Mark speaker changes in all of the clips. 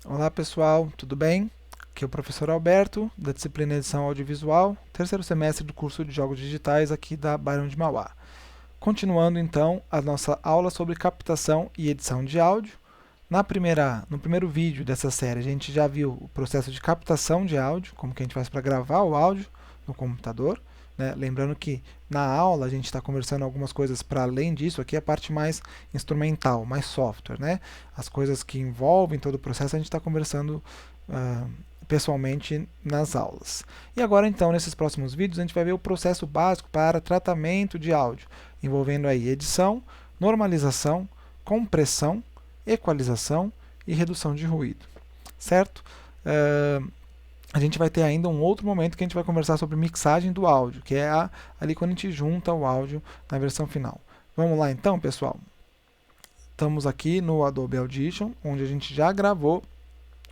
Speaker 1: Olá pessoal, tudo bem? Aqui é o professor Alberto, da disciplina Edição Audiovisual, terceiro semestre do curso de Jogos Digitais aqui da Barão de Mauá. Continuando então a nossa aula sobre captação e edição de áudio. No primeiro vídeo dessa série a gente já viu o processo de captação de áudio, como que a gente faz para gravar o áudio no computador. Né? Lembrando que na aula a gente está conversando algumas coisas para além disso, aqui é a parte mais instrumental, mais software. Né? As coisas que envolvem todo o processo a gente está conversando pessoalmente nas aulas. E agora então, nesses próximos vídeos, a gente vai ver o processo básico para tratamento de áudio, envolvendo aí edição, normalização, compressão, equalização e redução de ruído, certo? A gente vai ter ainda um outro momento que a gente vai conversar sobre mixagem do áudio, que é ali quando a gente junta o áudio na versão final. Vamos lá então, pessoal? Estamos aqui no Adobe Audition, onde a gente já gravou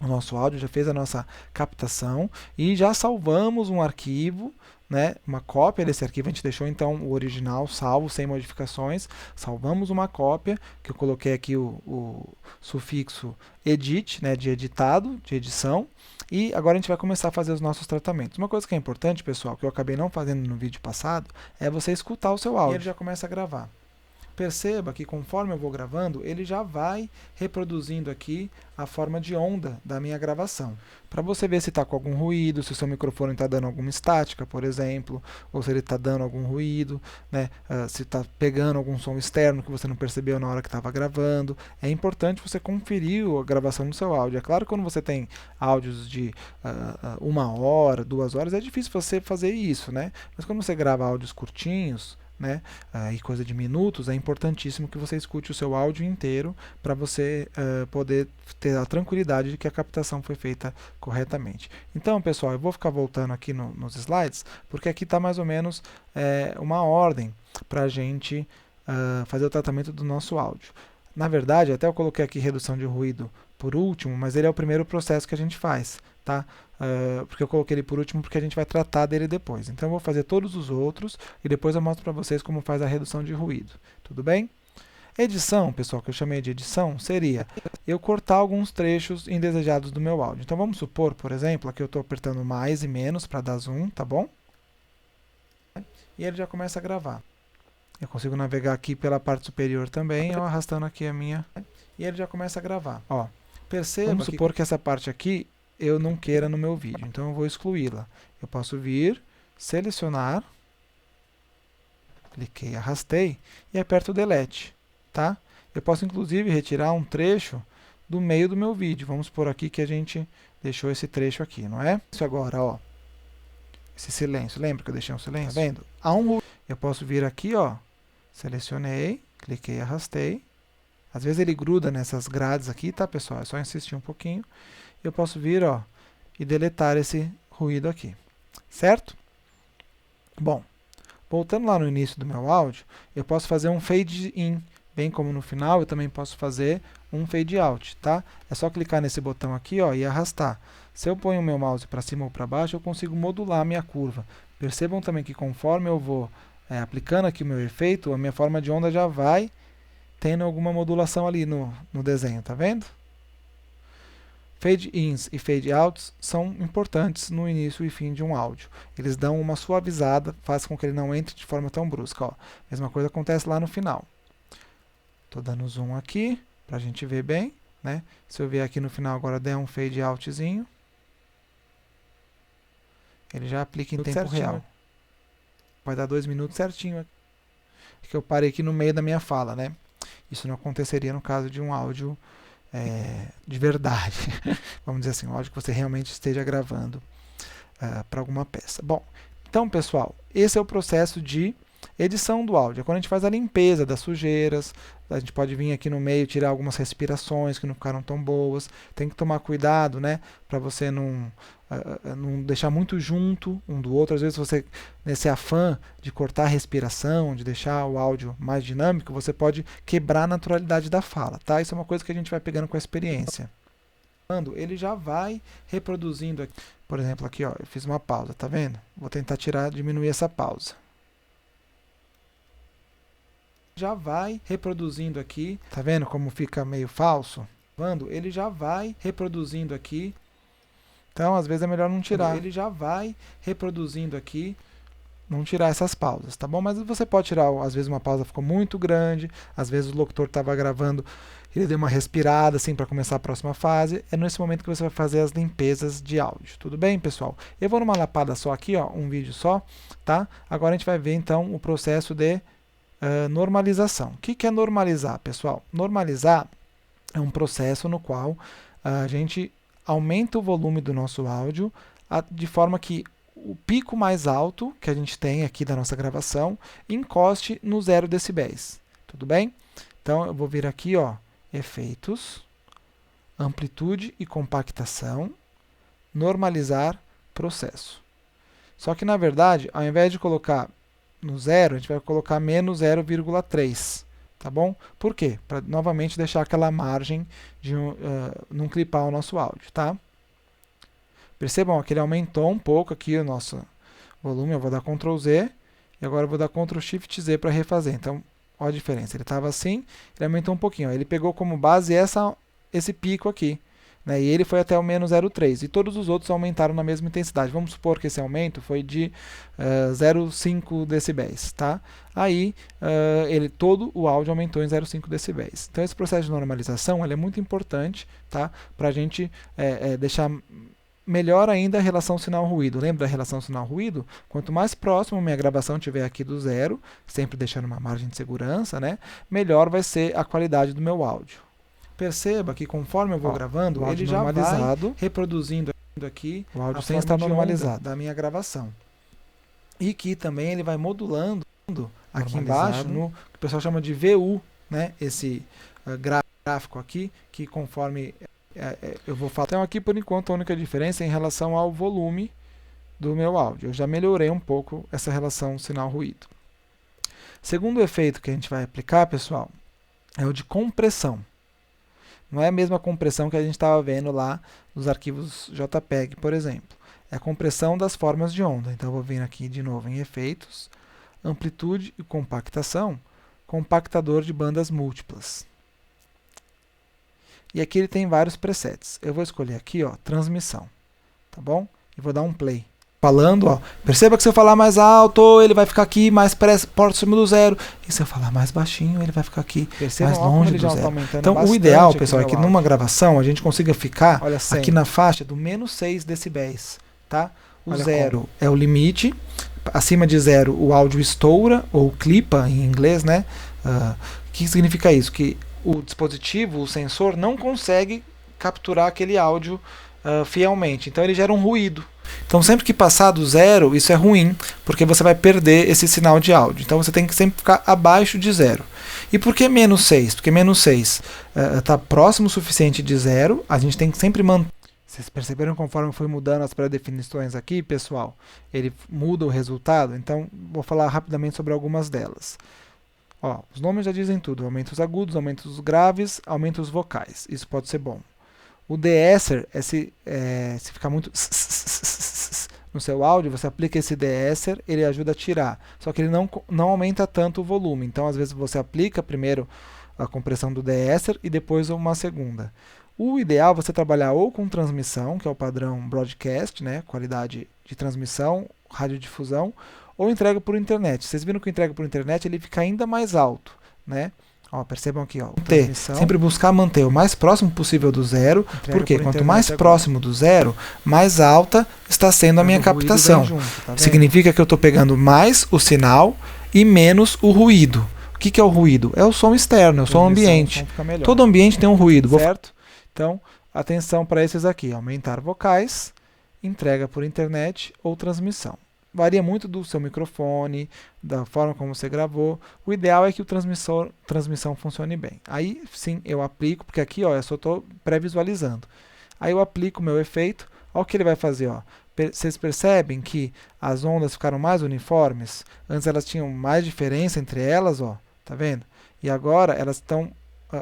Speaker 1: o nosso áudio, já fez a nossa captação e já salvamos um arquivo, né, uma cópia desse arquivo. A gente deixou então o original salvo, sem modificações. Salvamos uma cópia, que eu coloquei aqui o sufixo edit, né, de editado, de edição. E agora a gente vai começar a fazer os nossos tratamentos. Uma coisa que é importante, pessoal, que eu acabei não fazendo no vídeo passado, é você escutar o seu áudio. E ele já começa a gravar. Perceba que conforme eu vou gravando, ele já vai reproduzindo aqui a forma de onda da minha gravação. Para você ver se está com algum ruído, se o seu microfone está dando alguma estática, por exemplo, ou se ele está dando algum ruído, né? Se está pegando algum som externo que você não percebeu na hora que estava gravando. É importante você conferir a gravação do seu áudio. É claro que quando você tem áudios de 1 hora, 2 horas, é difícil você fazer isso, né? Mas quando você grava áudios curtinhos, né, e coisa de minutos, é importantíssimo que você escute o seu áudio inteiro para você poder ter a tranquilidade de que a captação foi feita corretamente. Então, pessoal, eu vou ficar voltando aqui nos slides, porque aqui está mais ou menos uma ordem para a gente fazer o tratamento do nosso áudio. Na verdade, até eu coloquei aqui redução de ruído por último, mas ele é o primeiro processo que a gente faz, tá? Porque eu coloquei ele por último porque a gente vai tratar dele depois. Então eu vou fazer todos os outros e depois eu mostro para vocês como faz a redução de ruído. Tudo bem? Edição, pessoal, que eu chamei de edição, seria eu cortar alguns trechos indesejados do meu áudio. Então vamos supor, por exemplo, aqui eu estou apertando mais e menos para dar zoom, tá bom? E ele já começa a gravar. Eu consigo navegar aqui pela parte superior também, ó, arrastando aqui a minha... E ele já começa a gravar. Ó, perceba, vamos supor que essa parte aqui eu não queira no meu vídeo, então eu vou excluí-la. Eu posso vir, selecionar, cliquei, arrastei e aperto Delete, tá? Eu posso inclusive retirar um trecho do meio do meu vídeo. Vamos por aqui que a gente deixou esse trecho aqui, não é? Isso agora, ó, esse silêncio, lembra que eu deixei um silêncio? Tá vendo? Há um ruído. Eu posso vir aqui, ó, selecionei, cliquei, arrastei. Às vezes ele gruda nessas grades aqui, tá, pessoal? É só insistir um pouquinho. Eu posso vir, ó, e deletar esse ruído aqui, certo? Bom, voltando lá no início do meu áudio, eu posso fazer um fade in, bem como no final eu também posso fazer um fade out, tá? É só clicar nesse botão aqui, ó, e arrastar. Se eu ponho o meu mouse para cima ou para baixo, eu consigo modular a minha curva. Percebam também que conforme eu vou aplicando aqui o meu efeito, a minha forma de onda já vai tendo alguma modulação ali no desenho, tá vendo? Fade-ins e fade-outs são importantes no início e fim de um áudio. Eles dão uma suavizada, faz com que ele não entre de forma tão brusca. Ó. Mesma coisa acontece lá no final. Estou dando zoom aqui, para a gente ver bem. Né? Se eu vier aqui no final agora der um fade-outzinho, ele já aplica em tempo certinho. Real. Vai dar 2 minutos certinho. É que eu parei aqui no meio da minha fala, né? Isso não aconteceria no caso de um áudio de verdade, vamos dizer assim, um áudio que você realmente esteja gravando para alguma peça. Bom, então pessoal, esse é o processo de edição do áudio. É quando a gente faz a limpeza das sujeiras, a gente pode vir aqui no meio tirar algumas respirações que não ficaram tão boas. Tem que tomar cuidado, né, para você não deixar muito junto um do outro. Às vezes você, nesse afã de cortar a respiração, de deixar o áudio mais dinâmico, você pode quebrar a naturalidade da fala, tá? Isso é uma coisa que a gente vai pegando com a experiência. Ele já vai reproduzindo aqui. Por exemplo, aqui, ó, eu fiz uma pausa, tá vendo? Vou tentar diminuir essa pausa. Já vai reproduzindo aqui, tá vendo como fica meio falso? gravando, ele já vai reproduzindo aqui. Então, às vezes é melhor não tirar. Ele já vai reproduzindo aqui, não tirar essas pausas, tá bom? Mas você pode tirar, às vezes uma pausa ficou muito grande, às vezes o locutor estava gravando, ele deu uma respirada assim para começar a próxima fase. É nesse momento que você vai fazer as limpezas de áudio. Tudo bem, pessoal? Eu vou numa lapada só aqui, ó, um vídeo só, tá? Agora a gente vai ver então o processo de normalização. O que é normalizar, pessoal? Normalizar é um processo no qual a gente aumenta o volume do nosso áudio de forma que o pico mais alto que a gente tem aqui da nossa gravação encoste no 0 decibéis. Tudo bem? Então eu vou vir aqui, ó, efeitos, amplitude e compactação, normalizar processo. Só que na verdade, ao invés de colocar no 0, a gente vai colocar menos 0,3. Tá bom? Por quê? Para novamente deixar aquela margem de não clipar o nosso áudio, tá? Percebam que ele aumentou um pouco aqui o nosso volume. Eu vou dar Ctrl Z e agora eu vou dar Ctrl Shift Z para refazer. Então, olha a diferença. Ele estava assim, ele aumentou um pouquinho. Ó. Ele pegou como base esse pico aqui, né? E ele foi até o menos 0,3. E todos os outros aumentaram na mesma intensidade. Vamos supor que esse aumento foi de 0,5 decibéis, tá? Aí, todo o áudio aumentou em 0,5 decibéis. Então, esse processo de normalização ele é muito importante, tá? Para a gente deixar melhor ainda a relação sinal-ruído. Lembra da relação sinal-ruído? Quanto mais próximo minha gravação estiver aqui do 0, sempre deixando uma margem de segurança, né? Melhor vai ser a qualidade do meu áudio. Perceba que conforme eu vou gravando, ele já vai reproduzindo aqui o áudio sem estar normalizado da minha gravação. E que também ele vai modulando aqui embaixo no que o pessoal chama de VU, né? Esse gráfico aqui, que conforme eu vou falar. Então aqui por enquanto a única diferença é em relação ao volume do meu áudio. Eu já melhorei um pouco essa relação sinal-ruído. Segundo efeito que a gente vai aplicar, pessoal, é o de compressão. Não é a mesma compressão que a gente estava vendo lá nos arquivos JPEG, por exemplo. É a compressão das formas de onda. Então eu vou vir aqui de novo em efeitos, amplitude e compactação, compactador de bandas múltiplas. E aqui ele tem vários presets. Eu vou escolher aqui, ó, transmissão, tá bom? E vou dar um play. Falando, ó, perceba que se eu falar mais alto, ele vai ficar aqui mais próximo do 0. E se eu falar mais baixinho, ele vai ficar aqui mais longe do 0. Então, o ideal, pessoal, é que numa gravação a gente consiga ficar aqui na faixa do menos 6 decibéis, tá? O 0 é o limite. Acima de 0, o áudio estoura, ou clipa em inglês, né? O que significa isso? Que o dispositivo, o sensor, não consegue capturar aquele áudio fielmente. Então ele gera um ruído. Então sempre que passar do 0, isso é ruim, porque você vai perder esse sinal de áudio. Então você tem que sempre ficar abaixo de 0. E por que menos 6? Porque menos 6 está próximo o suficiente de 0. A gente tem que sempre manter. Vocês perceberam conforme foi mudando as pré-definições aqui, pessoal? Ele muda o resultado. Então vou falar rapidamente sobre algumas delas. Ó, os nomes já dizem tudo, aumentos agudos, aumentos graves, aumentos vocais, isso pode ser bom. O deesser é se ficar muito no seu áudio, você aplica esse deesser, ele ajuda a tirar, só que ele não aumenta tanto o volume, então às vezes você aplica primeiro a compressão do deesser e depois uma segunda. O ideal é você trabalhar ou com transmissão, que é o padrão broadcast, né, qualidade de transmissão, radiodifusão, ou entrega por internet. Vocês viram que entrega por internet ele fica ainda mais alto, né? Ó, percebam aqui, ó. Sempre buscar manter o mais próximo possível do 0, porque quanto mais próximo do 0, mais alta está sendo a minha captação. Significa que eu estou pegando mais o sinal e menos o ruído. O que é o ruído? É o som externo, é o som ambiente. Todo ambiente tem um ruído, certo? Então, atenção para esses aqui. Aumentar vocais, entrega por internet ou transmissão. Varia muito do seu microfone, da forma como você gravou. O ideal é que o transmissão funcione bem. Aí sim eu aplico, porque aqui ó, eu só estou pré-visualizando. Aí eu aplico o meu efeito. Olha o que ele vai fazer. Ó. Vocês percebem que as ondas ficaram mais uniformes? Antes elas tinham mais diferença entre elas, ó, tá vendo? E agora elas estão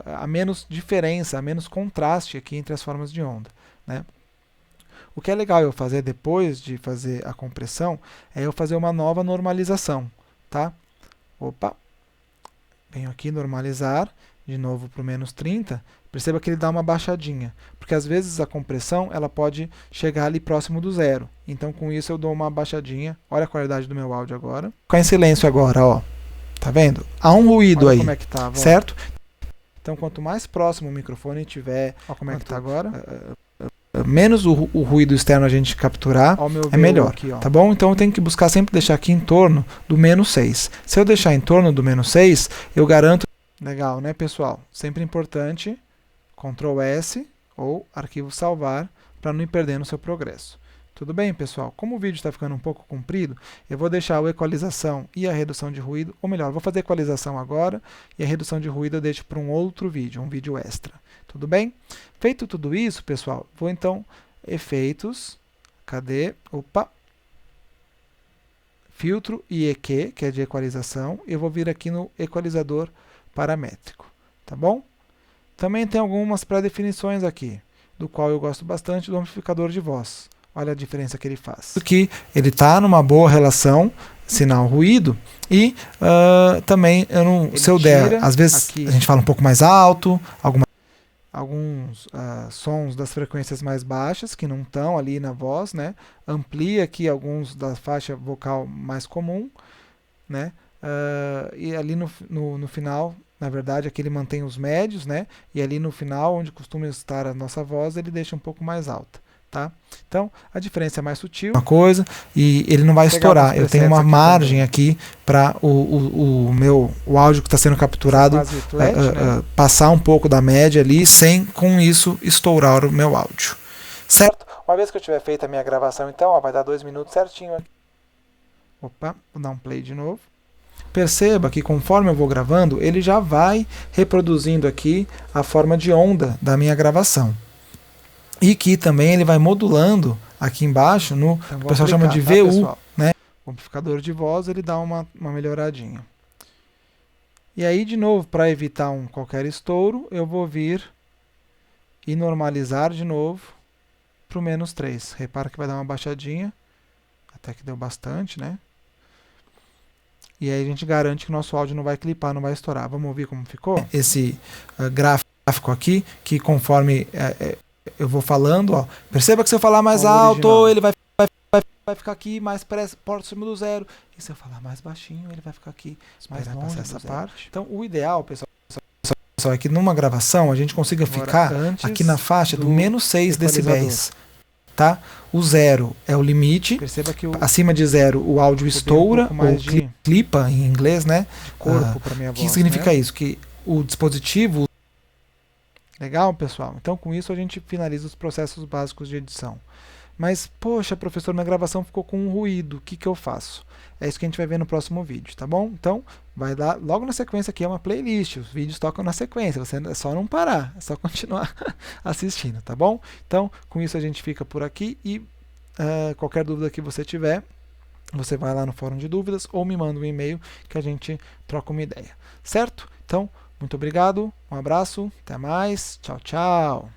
Speaker 1: a menos diferença, a menos contraste aqui entre as formas de onda, né? O que é legal eu fazer depois de fazer a compressão é eu fazer uma nova normalização, tá? Opa! Venho aqui normalizar, de novo para o menos 30, Perceba que ele dá uma baixadinha, porque às vezes a compressão ela pode chegar ali próximo do zero. Então com isso eu dou uma baixadinha. Olha a qualidade do meu áudio agora. Vou ficar em silêncio agora, ó. Tá vendo? Há um ruído aí, como é que tá, certo? Então quanto mais próximo o microfone tiver, ó como é que tá agora. Menos o ruído externo a gente capturar, é melhor, aqui, tá bom? Então eu tenho que buscar sempre deixar aqui em torno do -6. Se eu deixar em torno do -6, eu garanto... Legal, né, pessoal? Sempre importante, Ctrl S ou arquivo salvar, para não ir perdendo o seu progresso. Tudo bem, pessoal? Como o vídeo está ficando um pouco comprido, eu vou deixar a equalização e a redução de ruído, ou melhor, vou fazer a equalização agora e a redução de ruído eu deixo para um outro vídeo, um vídeo extra. Tudo bem? Feito tudo isso, pessoal, vou então efeitos, cadê? Opa! Filtro e EQ, que é de equalização, eu vou vir aqui no equalizador paramétrico, tá bom? Também tem algumas pré-definições aqui, do qual eu gosto bastante do amplificador de voz. Olha a diferença que ele faz. Aqui ele está numa boa relação sinal-ruído e também, se eu der, às vezes aqui, a gente fala um pouco mais alto, alguns sons das frequências mais baixas que não estão ali na voz, né? Amplia aqui alguns da faixa vocal mais comum, né? E ali no final, na verdade, aqui ele mantém os médios, né? E ali no final, onde costuma estar a nossa voz, ele deixa um pouco mais alta, tá? Então, a diferença é mais sutil. Uma coisa, e ele não vai estourar. Eu tenho uma margem aqui para o áudio que está sendo capturado passar um pouco da média ali, sem com isso estourar o meu áudio. Certo? Uma vez que eu tiver feito a minha gravação, então, ó, vai dar 2 minutos certinho aqui. Opa, vou dar um play de novo. Perceba que conforme eu vou gravando, ele já vai reproduzindo aqui a forma de onda da minha gravação. E que também ele vai modulando aqui embaixo, então, o pessoal chama de VU, né? O amplificador de voz, ele dá uma melhoradinha. E aí, de novo, para evitar qualquer estouro, eu vou vir e normalizar de novo para o -3. Repara que vai dar uma baixadinha, até que deu bastante, né? E aí a gente garante que o nosso áudio não vai clipar, não vai estourar. Vamos ouvir como ficou? Esse gráfico aqui, que conforme eu vou falando, ó, perceba que se eu falar mais alto, ele vai ficar aqui mais próximo do zero. E se eu falar mais baixinho, ele vai ficar aqui mais longe dessa parte. Então, o ideal, pessoal, é que numa gravação a gente consiga ficar aqui na faixa do -6 decibéis. Tá? O 0 é o limite. Perceba que acima de 0 o áudio estoura ou clipa em inglês, né? Corpo para minha voz. O que significa isso? Que o dispositivo... Legal, pessoal? Então com isso a gente finaliza os processos básicos de edição. Mas, poxa, professor, minha gravação ficou com um ruído. O que eu faço? É isso que a gente vai ver no próximo vídeo, tá bom? Então, vai dar logo na sequência aqui, é uma playlist. Os vídeos tocam na sequência. É só não parar, é só continuar assistindo, tá bom? Então, com isso a gente fica por aqui e qualquer dúvida que você tiver, você vai lá no fórum de dúvidas ou me manda um e-mail que a gente troca uma ideia. Certo? Então, muito obrigado, um abraço, até mais, tchau, tchau!